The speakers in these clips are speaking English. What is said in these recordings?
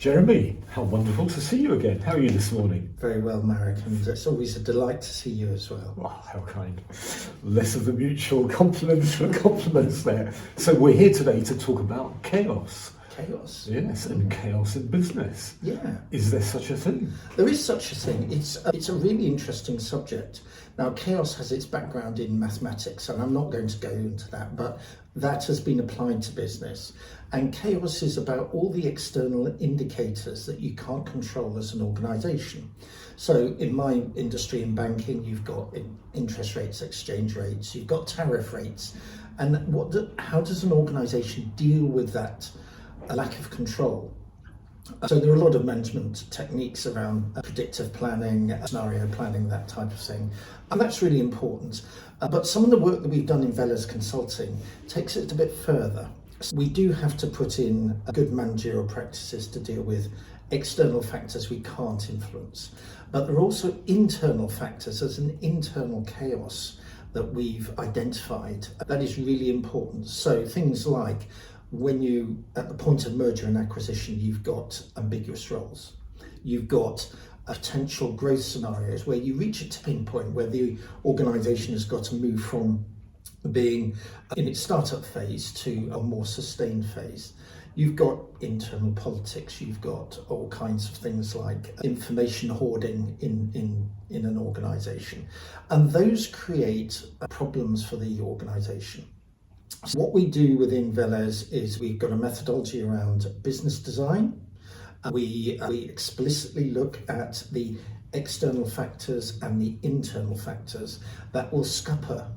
Jeremy, how wonderful to see you again. How are you this morning? Very well, Marek, and it's always a delight to see you as well. Oh, how kind. Less of the mutual compliments there. So we're here today to talk about chaos. Chaos? Yes, and chaos in business. Yeah. Is there such a thing? There is such a thing. It's a really interesting subject. Now, chaos has its background in mathematics, and I'm not going to go into that, but that has been applied to business. And chaos is about all the external indicators that you can't control as an organisation. So in my industry in banking, you've got interest rates, exchange rates, you've got tariff rates. And how does an organisation deal with that lack of control? So there are a lot of management techniques around predictive planning, scenario planning, that type of thing. And that's really important. But some of the work that we've done in Veles Consulting takes it a bit further. So we do have to put in good managerial practices to deal with external factors we can't influence. But there are also internal factors as an internal chaos that we've identified. That is really important. So things like when you, at the point of merger and acquisition, you've got ambiguous roles. You've got potential growth scenarios where you reach a tipping point where the organisation has got to move from being in its startup phase to a more sustained phase. You've got internal politics, you've got all kinds of things like information hoarding in an organisation. And those create problems for the organisation. So what we do within Veles is we've got a methodology around business design. We explicitly look at the external factors and the internal factors that will scupper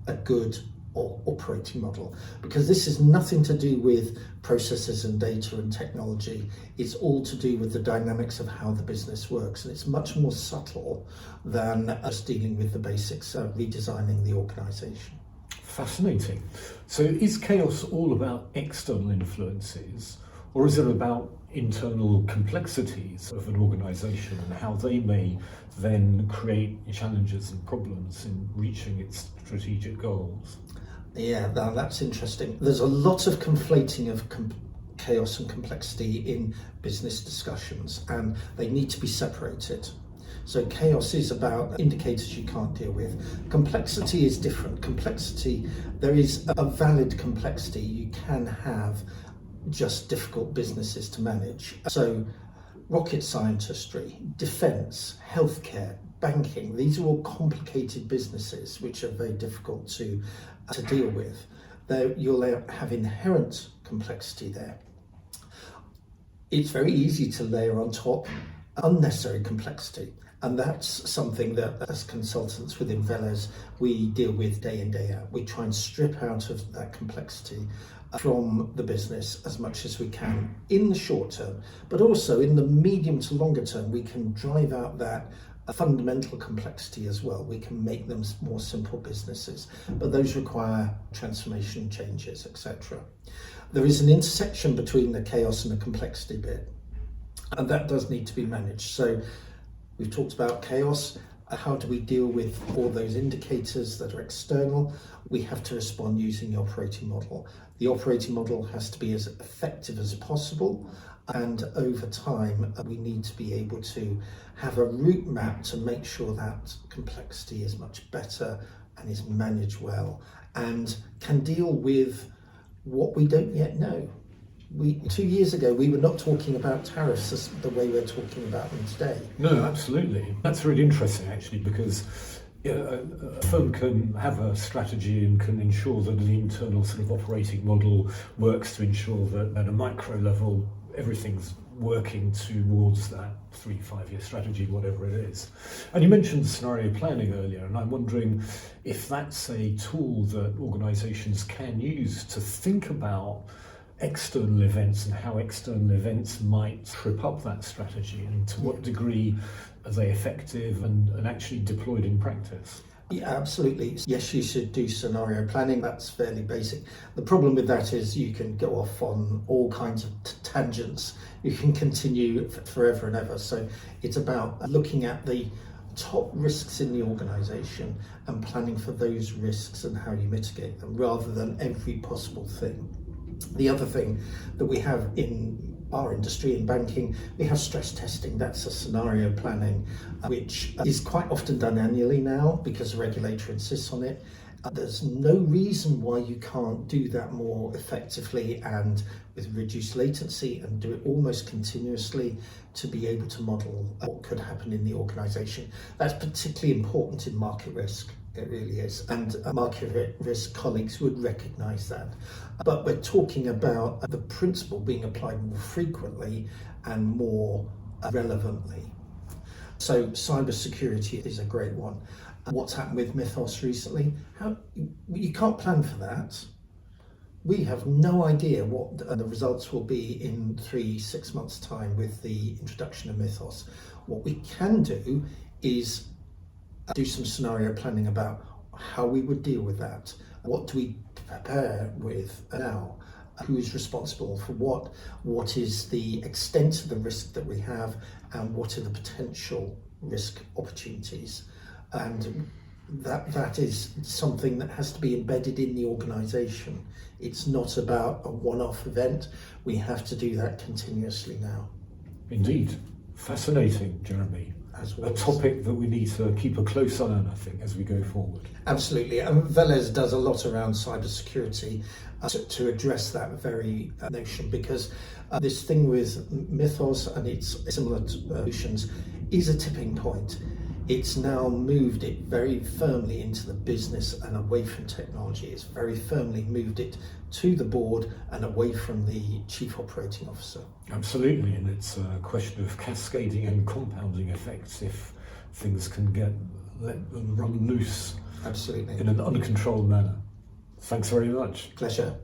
a good or operating model, because this is nothing to do with processes and data and technology. It's all to do with the dynamics of how the business works, and it's much more subtle than us dealing with the basics of redesigning the organisation. Fascinating. So is chaos all about external influences, or is it about internal complexities of an organisation and how they may then create challenges and problems in reaching its strategic goals? Yeah, that's interesting. There's a lot of conflating of chaos and complexity in business discussions, and they need to be separated. So chaos is about indicators you can't deal with. Complexity is different. Complexity, there is a valid complexity. You can have just difficult businesses to manage. So rocket scientistry, defence, healthcare, banking, these are all complicated businesses which are very difficult to deal with. You'll have inherent complexity there. It's very easy to layer on top unnecessary complexity. And that's something that as consultants within Veles, we deal with day in, day out. We try and strip out of that complexity from the business as much as we can in the short term, but also in the medium to longer term, we can drive out that fundamental complexity as well. We can make them more simple businesses, but those require transformation changes, etc. There is an intersection between the chaos and the complexity bit, and that does need to be managed. So we've talked about chaos. How do we deal with all those indicators that are external? We have to respond using the operating model. The operating model has to be as effective as possible, and over time we need to be able to have a route map to make sure that complexity is much better and is managed well and can deal with what we don't yet know. 2 years ago, we were not talking about tariffs as the way we're talking about them today. No, absolutely. That's really interesting, actually, because a firm can have a strategy and can ensure that an internal sort of operating model works to ensure that at a micro level, everything's working towards that 3-5 year strategy, whatever it is. And you mentioned scenario planning earlier, and I'm wondering if that's a tool that organisations can use to think about external events and how external events might trip up that strategy, and to what degree are they effective and actually deployed in practice? Yeah, absolutely. Yes, you should do scenario planning. That's fairly basic. The problem with that is you can go off on all kinds of tangents. You can continue forever and ever. So it's about looking at the top risks in the organisation and planning for those risks and how you mitigate them, rather than every possible thing. The other thing that we have in our industry in banking, we have stress testing. That's a scenario planning, which is quite often done annually now because the regulator insists on it. There's no reason why you can't do that more effectively and with reduced latency and do it almost continuously to be able to model what could happen in the organisation. That's particularly important in market risk. It really is. And market risk colleagues would recognise that. But we're talking about the principle being applied more frequently and more relevantly. So cybersecurity is a great one. What's happened with Mythos recently? You can't plan for that. We have no idea what the results will be in 3-6 months' time with the introduction of Mythos. What we can do is do some scenario planning about how we would deal with that. What do we prepare with now? Who is responsible for what is the extent of the risk that we have, and what are the potential risk opportunities? And that is something that has to be embedded in the organisation. It's not about a one-off event. We have to do that continuously now. Indeed. Fascinating, Jeremy. As well. A topic that we need to keep a close eye on, I think, as we go forward. Absolutely. And Veles does a lot around cybersecurity to address that very notion, because this thing with Mythos and its similar solutions is a tipping point. It's now moved it very firmly into the business and away from technology. It's very firmly moved it to the board and away from the chief operating officer. Absolutely, and it's a question of cascading and compounding effects if things can let them run loose. Absolutely. In an uncontrolled manner. Thanks very much. Pleasure.